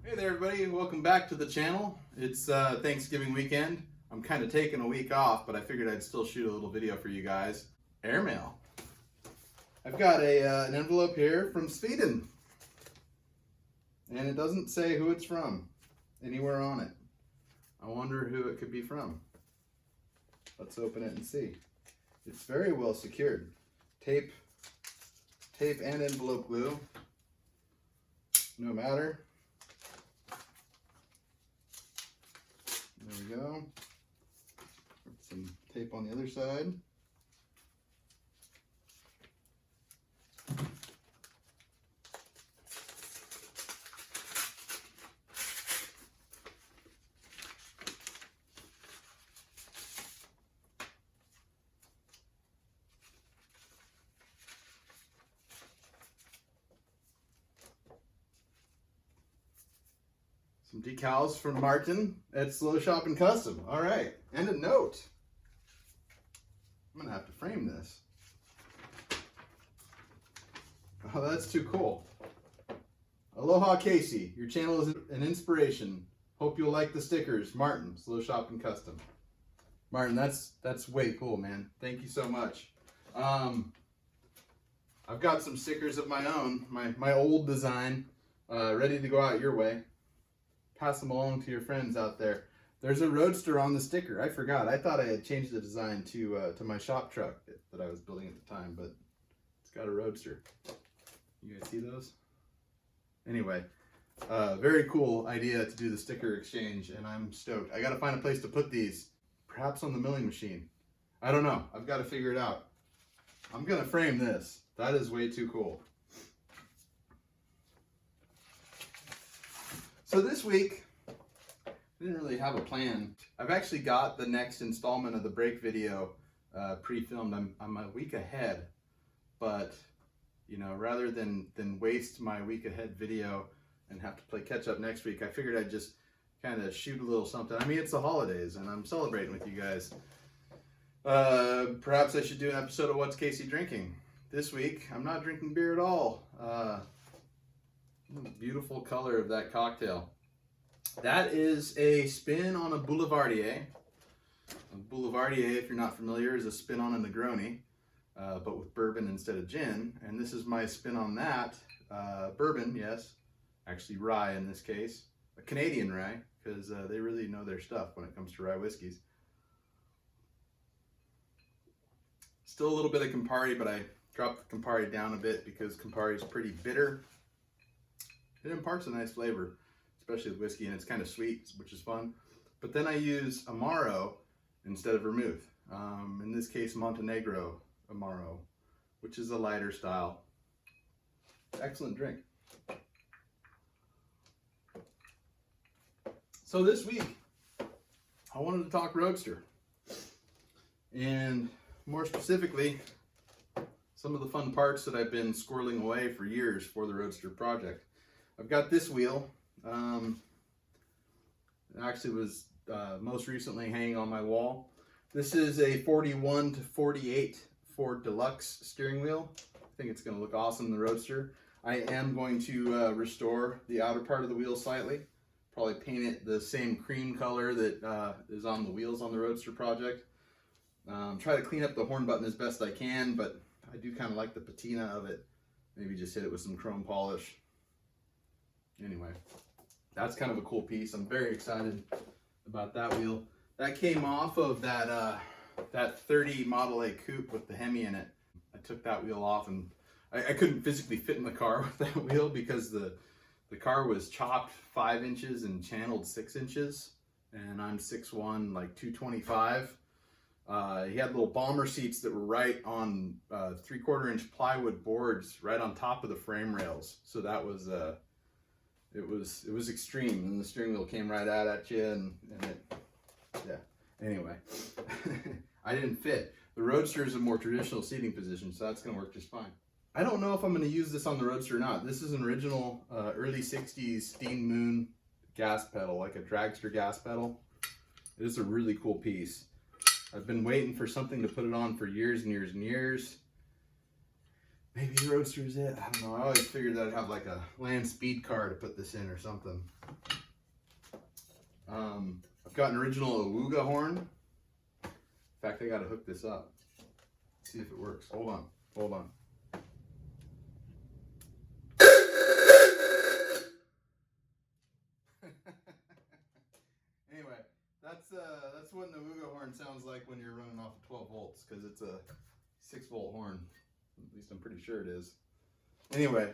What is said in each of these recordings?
Hey there everybody, welcome back to the channel. It's Thanksgiving weekend. I'm kind of taking a week off, but I figured I'd still shoot a little video for you guys. Airmail. I've got an envelope here from Sweden. And it doesn't say who it's from anywhere on it. I wonder who it could be from. Let's open it and see. It's very well secured. Tape and envelope glue. No matter. There we go. Some tape on the other side. Some decals from Martin at Slow Shop and Custom. All right, and a note. I'm gonna have to frame this. Oh, that's too cool. Aloha Casey, your channel is an inspiration. Hope you'll like the stickers. Martin, Slow Shop and Custom. Martin, that's way cool, man. Thank you so much. I've got some stickers of my own, my old design, ready to go out your way. Pass them along to your friends out there. There's a Roadster on the sticker. I forgot. I thought I had changed the design to my shop truck that I was building at the time, but it's got a Roadster. You guys see those? Anyway, very cool idea to do the sticker exchange, and I'm stoked. I got to find a place to put these, perhaps on the milling machine. I don't know. I've got to figure it out. I'm going to frame this. That is way too cool. So this week, I didn't really have a plan. I've actually got the next installment of the break video pre-filmed. I'm a week ahead, but you know, rather than waste my week ahead video and have to play catch up next week, I figured I'd just kind of shoot a little something. I mean, it's the holidays and I'm celebrating with you guys. Perhaps I should do an episode of What's Casey Drinking. This week, I'm not drinking beer at all. Beautiful color of that cocktail. That is a spin on a Boulevardier. A Boulevardier, if you're not familiar, is a spin on a Negroni, but with bourbon instead of gin. And this is my spin on that. Bourbon, yes. Actually rye in this case. A Canadian rye, because they really know their stuff when it comes to rye whiskeys. Still a little bit of Campari, but I dropped the Campari down a bit because Campari is pretty bitter. It imparts a nice flavor, especially with whiskey, and it's kind of sweet, which is fun. But then I use Amaro instead of vermouth. In this case, Montenegro Amaro, which is a lighter style. Excellent drink. So this week, I wanted to talk Roadster. And more specifically, some of the fun parts that I've been squirreling away for years for the Roadster project. I've got this wheel. It actually was most recently hanging on my wall. This is a 41 to 48 Ford Deluxe steering wheel. I think it's going to look awesome in the Roadster. I am going to restore the outer part of the wheel slightly. Probably paint it the same cream color that is on the wheels on the Roadster project. Try to clean up the horn button as best I can, but I do kind of like the patina of it. Maybe just hit it with some chrome polish. Anyway, that's kind of a cool piece. I'm very excited about that wheel. That came off of that 30 Model A coupe with the Hemi in it. I took that wheel off, and I couldn't physically fit in the car with that wheel because the car was chopped 5 inches and channeled 6 inches, and I'm 6'1", like 225. He had little bomber seats that were right on 3/4 inch plywood boards right on top of the frame rails. So that was it was extreme, and the steering wheel came right out at you, and it, yeah. Anyway, I didn't fit. The Roadster is a more traditional seating position, so that's going to work just fine. I don't know if I'm going to use this on the Roadster or not. This is an original early 60s Steam Moon gas pedal, like a dragster gas pedal. It is a really cool piece. I've been waiting for something to put it on for years and years and years. Maybe the Roadster is it. I don't know. I always figured that I'd have like a land speed car to put this in or something. I've got an original Awooga horn. In fact, I got to hook this up. See if it works. Hold on. Hold on. Anyway, that's what an Awooga horn sounds like when you're running off of 12 volts, because it's a 6-volt horn. At least I'm pretty sure it is. Anyway,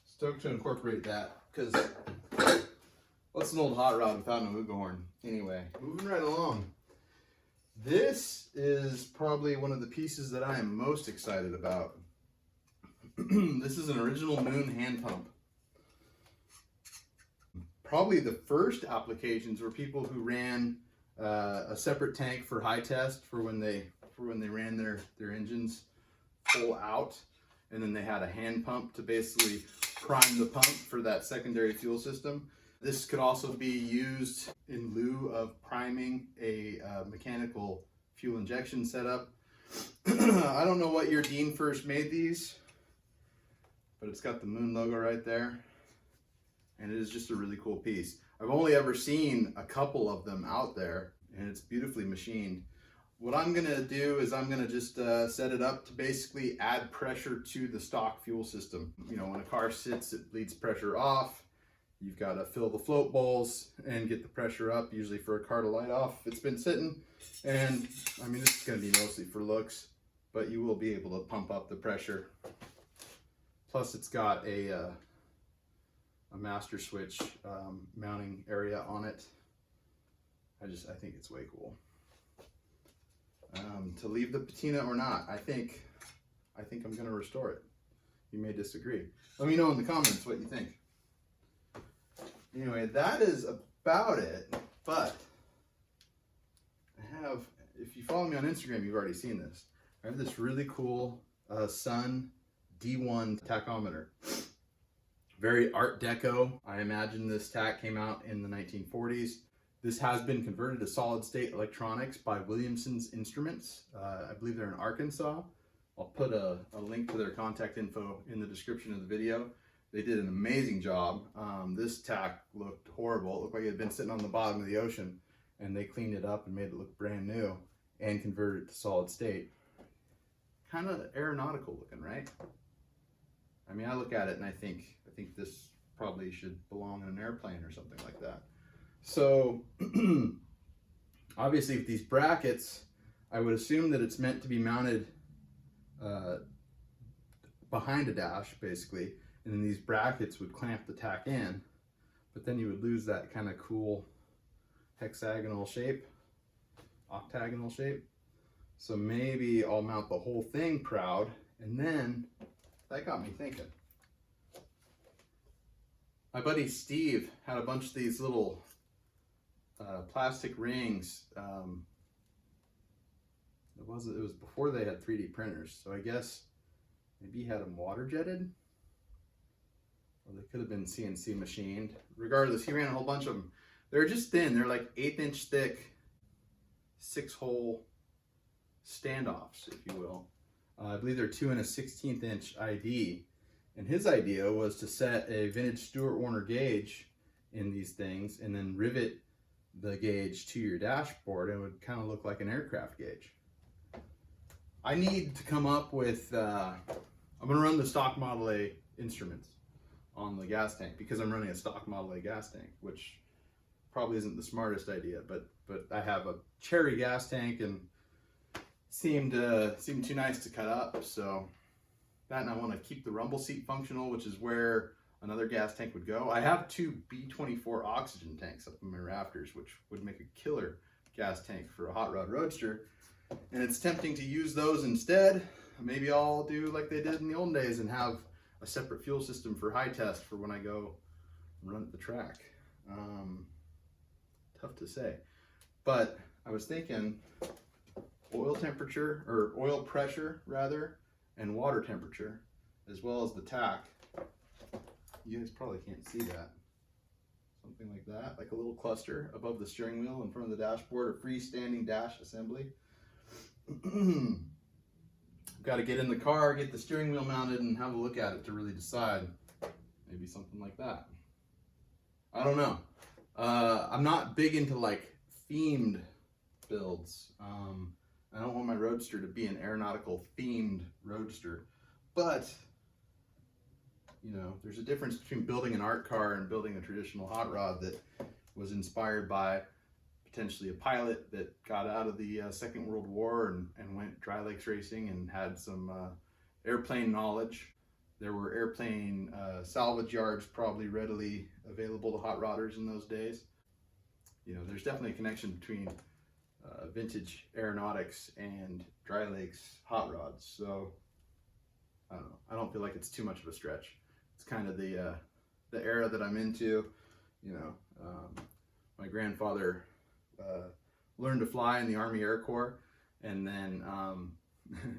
stoked to incorporate that, because what's an old hot rod without an Awooga horn? Anyway, moving right along. This is probably one of the pieces that I am most excited about. This is an original Moon hand pump. Probably the first applications were people who ran a separate tank for high test for when they ran their engines full out, and then they had a hand pump to basically prime the pump for that secondary fuel system. This could also be used in lieu of priming a mechanical fuel injection setup. I don't know what year Dean first made these, but it's got the Moon logo right there. And it is just a really cool piece. I've only ever seen a couple of them out there, and it's beautifully machined. What I'm gonna do is I'm gonna just set it up to basically add pressure to the stock fuel system. You know, when a car sits, it bleeds pressure off. You've got to fill the float bowls and get the pressure up, usually for a car to light off if it's been sitting. And I mean, this is gonna be mostly for looks, but you will be able to pump up the pressure. Plus it's got a master switch mounting area on it. I think it's way cool. To leave the patina or not, I think I'm gonna restore it. You may disagree. Let me know in the comments what you think. Anyway, that is about it, but I have, if you follow me on Instagram, you've already seen this. I have this really cool Sun D1 Tachometer. Very Art Deco. I imagine this tack came out in the 1940s. This has been converted to solid state electronics by Williamson's Instruments. I believe they're in Arkansas. I'll put a link to their contact info in the description of the video. They did an amazing job. This tack looked horrible. It looked like it had been sitting on the bottom of the ocean, and they cleaned it up and made it look brand new and converted it to solid state. Kind of aeronautical looking, right? I mean, I look at it and I think this probably should belong in an airplane or something like that. So obviously with these brackets, I would assume that it's meant to be mounted behind a dash, basically, and then these brackets would clamp the tack in, but then you would lose that kind of cool hexagonal shape, octagonal shape. So maybe I'll mount the whole thing proud, and then that got me thinking. My buddy Steve had a bunch of these little plastic rings. It was before they had 3D printers, so I guess maybe he had them water jetted, or they could have been CNC machined. Regardless, he ran a whole bunch of them. They're just thin. They're like 1/8 inch thick, 6-hole standoffs, if you will. I believe they're 2 1/16 inch ID. And his idea was to set a vintage Stuart Warner gauge in these things and then rivet the gauge to your dashboard, and it would kind of look like an aircraft gauge. I need to come up with, I'm going to run the stock Model A instruments on the gas tank, because I'm running a stock Model A gas tank, which probably isn't the smartest idea, but I have a cherry gas tank and seemed too nice to cut up, so that, and I want to keep the rumble seat functional, which is where another gas tank would go. I have 2 B-24 oxygen tanks up in my rafters, which would make a killer gas tank for a hot rod roadster, and it's tempting to use those instead. Maybe I'll do like they did in the old days and have a separate fuel system for high test for when I go run at the track. Tough to say, but I was thinking oil temperature, or oil pressure rather, and water temperature, as well as the tack. You guys probably can't see that. Something like that, like a little cluster above the steering wheel in front of the dashboard, a freestanding dash assembly. I've got to get in the car, get the steering wheel mounted, and have a look at it to really decide. Maybe something like that. I don't know. I'm not big into like themed builds. I don't want my Roadster to be an aeronautical themed Roadster, but you know, there's a difference between building an art car and building a traditional hot rod that was inspired by potentially a pilot that got out of the Second World War and went dry lakes racing and had some airplane knowledge. There were airplane salvage yards probably readily available to hot rodders in those days. You know, there's definitely a connection between vintage Aeronautics and dry lakes hot rods. So I don't know. I don't feel like it's too much of a stretch. It's kind of the era that I'm into. You know, my grandfather learned to fly in the Army Air Corps, and then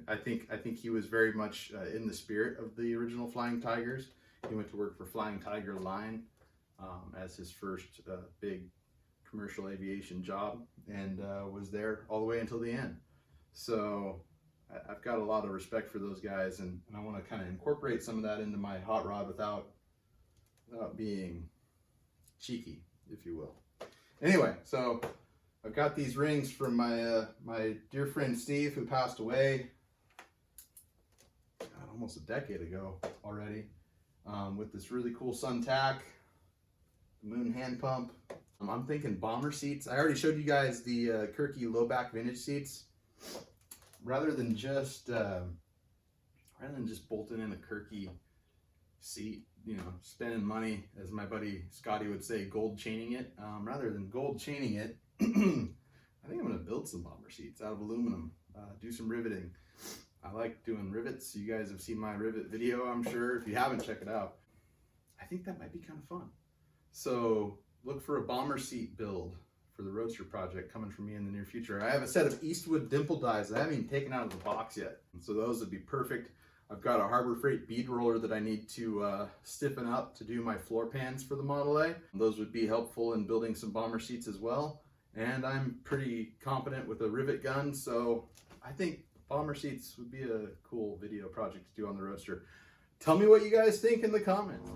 I think he was very much in the spirit of the original Flying Tigers. He went to work for Flying Tiger Line as his first big commercial aviation job, and was there all the way until the end. So I've got a lot of respect for those guys, and I want to kind of incorporate some of that into my hot rod without being cheeky, if you will. Anyway, so I've got these rings from my my dear friend Steve, who passed away almost a decade ago already, with this really cool sun tack, moon hand pump. I'm thinking bomber seats. I already showed you guys the Kirky low back vintage seats. Rather than just bolting in a Kirky seat, you know, spending money, as my buddy Scotty would say, gold chaining it. Rather than gold chaining it, I think I'm going to build some bomber seats out of aluminum, do some riveting. I like doing rivets. You guys have seen my rivet video, I'm sure. If you haven't, check it out. I think that might be kind of fun. So look for a bomber seat build for the Roadster project coming from me in the near future. I have a set of Eastwood dimple dies that I haven't even taken out of the box yet. So those would be perfect. I've got a Harbor Freight bead roller that I need to stiffen up to do my floor pans for the Model A. Those would be helpful in building some bomber seats as well. And I'm pretty competent with a rivet gun, so I think bomber seats would be a cool video project to do on the Roadster. Tell me what you guys think in the comments.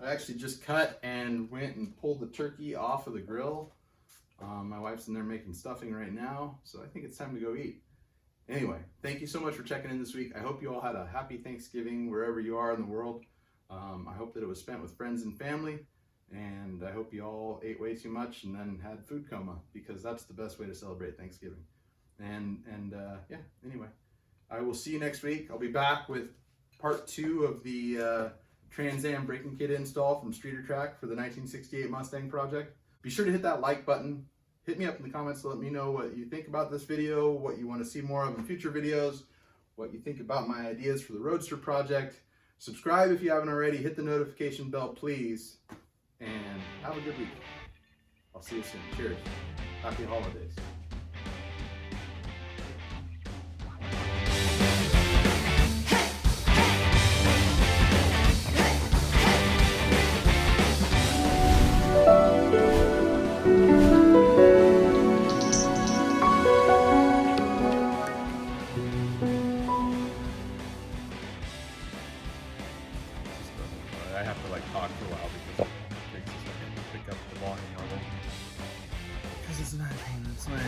I actually just cut and went and pulled the turkey off of the grill. My wife's in there making stuffing right now, so I think it's time to go eat. Anyway, thank you so much for checking in this week. I hope you all had a happy Thanksgiving wherever you are in the world. I hope that it was spent with friends and family, and I hope you all ate way too much and then had food coma, because that's the best way to celebrate Thanksgiving. And yeah, anyway, I will see you next week. I'll be back with part 2 of the Trans Am braking kit install from Streeter Track for the 1968 Mustang project. Be sure to hit that like button. Hit me up in the comments to let me know what you think about this video, what you want to see more of in future videos, what you think about my ideas for the Roadster project. Subscribe if you haven't already. Hit the notification bell, please. And have a good week. I'll see you soon. Cheers. Happy holidays. I have to like talk for a while because it takes a second to pick up the volume level. Because it's not, it's lame.